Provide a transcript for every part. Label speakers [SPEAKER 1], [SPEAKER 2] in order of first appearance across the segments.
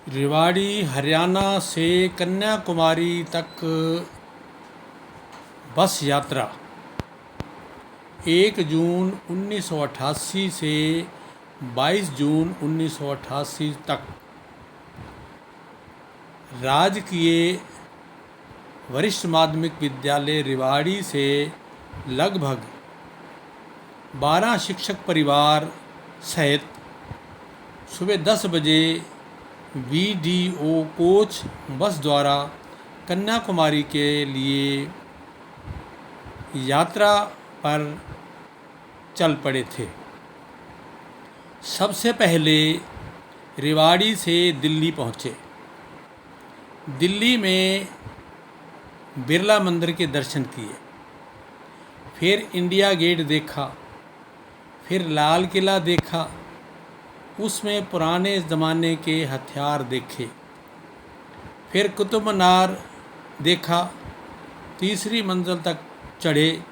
[SPEAKER 1] रेवाड़ी हरियाणा से कन्याकुमारी तक बस यात्रा 1 जून 1988 से 22 जून 1988 तक राजकीय वरिष्ठ माध्यमिक विद्यालय रेवाड़ी से लगभग 12 शिक्षक परिवार सहित सुबह 10 बजे VDO कोच बस द्वारा कन्याकुमारी के लिए यात्रा पर चल पड़े थे। सबसे पहले रेवाड़ी से दिल्ली पहुँचे। दिल्ली में बिरला मंदिर के दर्शन किए, फिर इंडिया गेट देखा, फिर लाल किला देखा, उसमें पुराने ज़माने के हथियार देखे, फिर कुतुब मीनार देखा, तीसरी मंजिल तक चढ़े,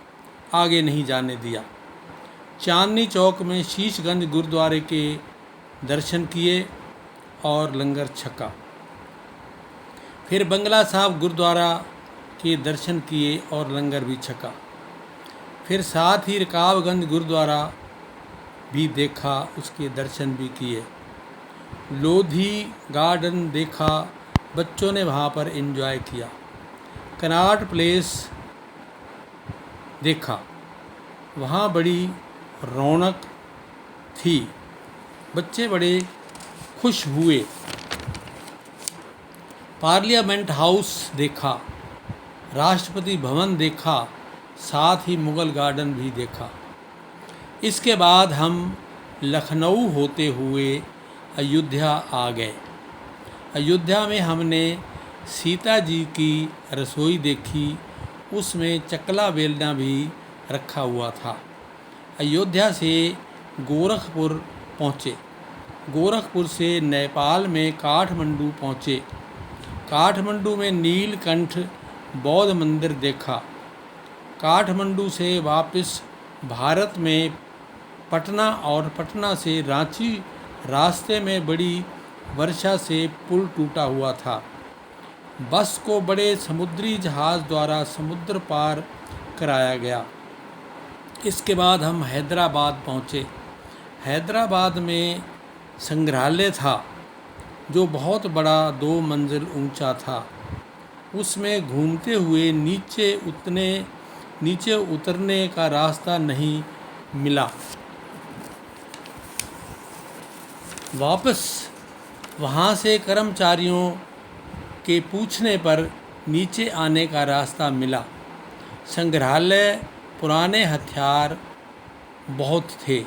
[SPEAKER 1] आगे नहीं जाने दिया। चांदनी चौक में शीशगंज गुरुद्वारे के दर्शन किए और लंगर छका, फिर बंगला साहब गुरुद्वारा के दर्शन किए और लंगर भी छका, फिर साथ ही रकाबगंज गुरुद्वारा भी देखा, उसके दर्शन भी किए। लोधी गार्डन देखा, बच्चों ने वहाँ पर एंजॉय किया। कनॉट प्लेस देखा, वहाँ बड़ी रौनक थी, बच्चे बड़े खुश हुए। पार्लियामेंट हाउस देखा, राष्ट्रपति भवन देखा, साथ ही मुगल गार्डन भी देखा। इसके बाद हम लखनऊ होते हुए अयोध्या आ गए। अयोध्या में हमने सीता जी की रसोई देखी, उसमें चकला बेलना भी रखा हुआ था। अयोध्या से गोरखपुर पहुँचे, गोरखपुर से नेपाल में काठमांडू पहुँचे। काठमांडू में नीलकंठ बौद्ध मंदिर देखा। काठमांडू से वापस भारत में पटना और पटना से रांची रास्ते में बड़ी वर्षा से पुल टूटा हुआ था। बस को बड़े समुद्री जहाज़ द्वारा समुद्र पार कराया गया। इसके बाद हम हैदराबाद पहुँचे। हैदराबाद में संग्रहालय था जो बहुत बड़ा 2 मंजिल ऊंचा था। उसमें घूमते हुए नीचे उतरने का रास्ता नहीं मिला। वापस वहाँ से कर्मचारियों के पूछने पर नीचे आने का रास्ता मिला। संग्रहालय पुराने हथियार बहुत थे।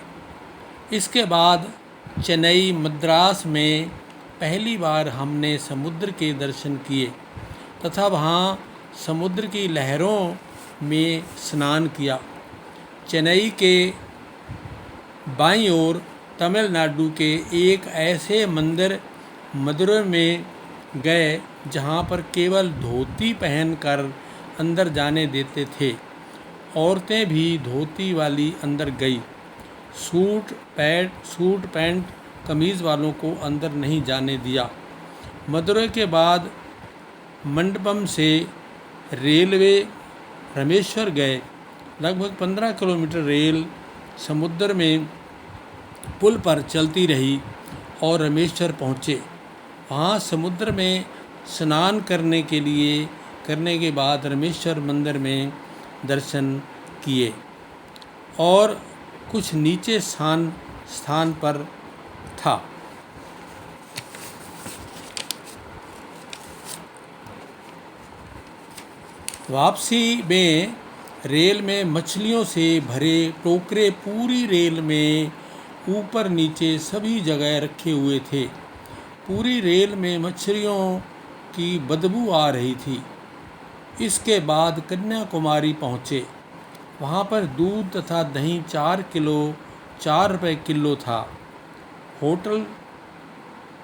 [SPEAKER 1] इसके बाद चेन्नई मद्रास में पहली बार हमने समुद्र के दर्शन किए तथा वहाँ समुद्र की लहरों में स्नान किया। चेन्नई के बाईं ओर तमिलनाडु के एक ऐसे मंदिर मदुरै में गए जहाँ पर केवल धोती पहनकर अंदर जाने देते थे। औरतें भी धोती वाली अंदर गई। सूट पैंट कमीज़ वालों को अंदर नहीं जाने दिया। मदुरै के बाद मंडपम से रेलवे रामेश्वर गए। लगभग 15 किलोमीटर रेल समुद्र में पुल पर चलती रही और रामेश्वर पहुँचे। वहाँ समुद्र में स्नान करने के बाद रामेश्वर मंदिर में दर्शन किए और कुछ नीचे स्थान पर था। वापसी में रेल में मछलियों से भरे टोकरे पूरी रेल में ऊपर नीचे सभी जगह रखे हुए थे। पूरी रेल में मछलियों की बदबू आ रही थी। इसके बाद कन्याकुमारी पहुँचे। वहाँ पर दूध तथा दही 4 रुपये किलो था। होटल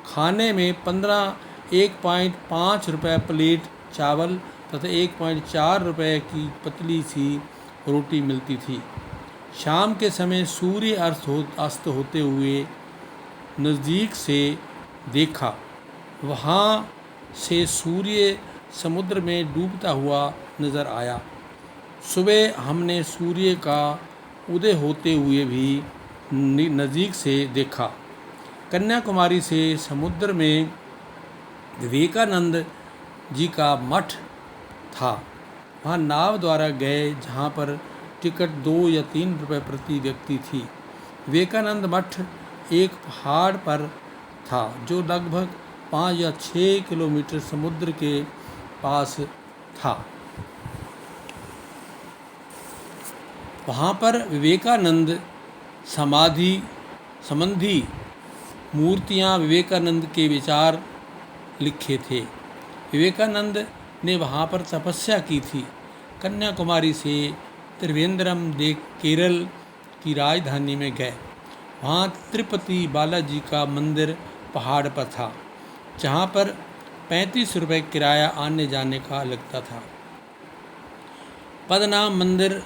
[SPEAKER 1] खाने में 1.5 रुपये प्लेट चावल तथा 1.4 रुपये की पतली सी रोटी मिलती थी। शाम के समय सूर्य अस्त होते हुए नज़दीक से देखा। वहाँ से सूर्य समुद्र में डूबता हुआ नज़र आया। सुबह हमने सूर्य का उदय होते हुए भी नज़दीक से देखा। कन्याकुमारी से समुद्र में विवेकानंद जी का मठ था। वहाँ नाव द्वारा गए, जहाँ पर टिकट 2 या 3 रुपये प्रति व्यक्ति थी। विवेकानंद मठ एक पहाड़ पर था जो लगभग 5 या 6 किलोमीटर समुद्र के पास था। वहाँ पर विवेकानंद समाधि संबंधी मूर्तियाँ, विवेकानंद के विचार लिखे थे। विवेकानंद ने वहाँ पर तपस्या की थी। कन्याकुमारी से त्रिवेंद्रम केरल की राजधानी में गए। वहाँ तिरुपति बालाजी का मंदिर पहाड़ पर था, जहाँ पर 35 रुपये किराया आने जाने का लगता था। पद्मनाभ मंदिर,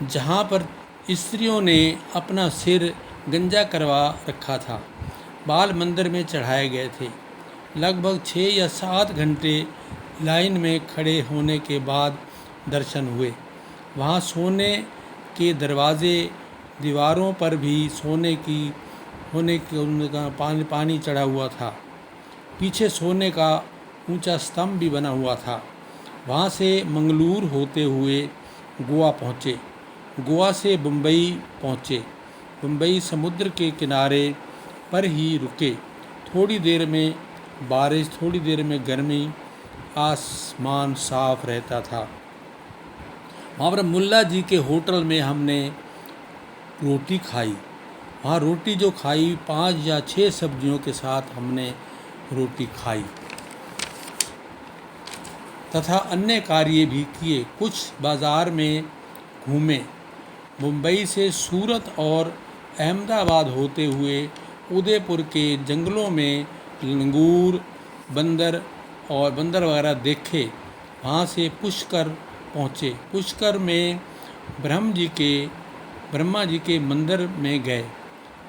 [SPEAKER 1] जहाँ पर स्त्रियों ने अपना सिर गंजा करवा रखा था, बाल मंदिर में चढ़ाए गए थे। लगभग 6 या 7 घंटे लाइन में खड़े होने के बाद दर्शन हुए। वहाँ सोने के दरवाजे, दीवारों पर भी सोने की उनका पानी चढ़ा हुआ था। पीछे सोने का ऊंचा स्तंभ भी बना हुआ था। वहाँ से मंगलूर होते हुए गोवा पहुँचे। गोवा से मुंबई पहुँचे। मुंबई समुद्र के किनारे पर ही रुके। थोड़ी देर में बारिश, थोड़ी देर में गर्मी, आसमान साफ रहता था। वहाँ पर मुल्ला जी के होटल में हमने रोटी खाई। वहाँ रोटी जो खाई, 5 या 6 सब्जियों के साथ हमने रोटी खाई तथा अन्य कार्य भी किए। कुछ बाज़ार में घूमे। मुंबई से सूरत और अहमदाबाद होते हुए उदयपुर के जंगलों में लंगूर, बंदर वगैरह देखे। वहाँ से पुष्कर पहुँचे। पुष्कर में ब्रह्मा जी के मंदिर में गए।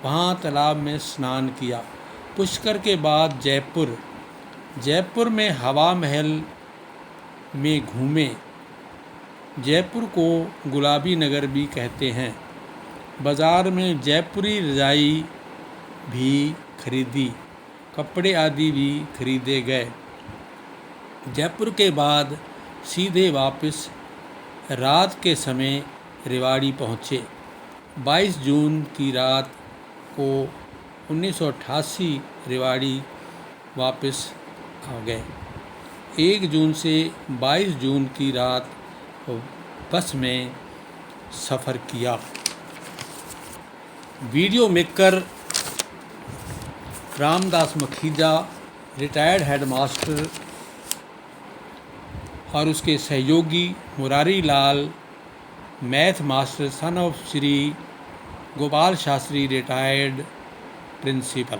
[SPEAKER 1] वहाँ तालाब में स्नान किया। पुष्कर के बाद जयपुर में हवा महल में घूमे। जयपुर को गुलाबी नगर भी कहते हैं। बाज़ार में जयपुरी रजाई भी खरीदी, कपड़े आदि भी खरीदे गए। जयपुर के बाद सीधे वापस रात के समय रेवाड़ी पहुँचे। 22 जून की रात को 1988 रेवाड़ी वापस आ गए। 1 जून से 22 जून की रात बस में सफ़र किया। Video maker Ramdas Makhija, retired headmaster, और उसके सहयोगी Murari Lal, math master, son of Shri Gopal Shastri, retired principal.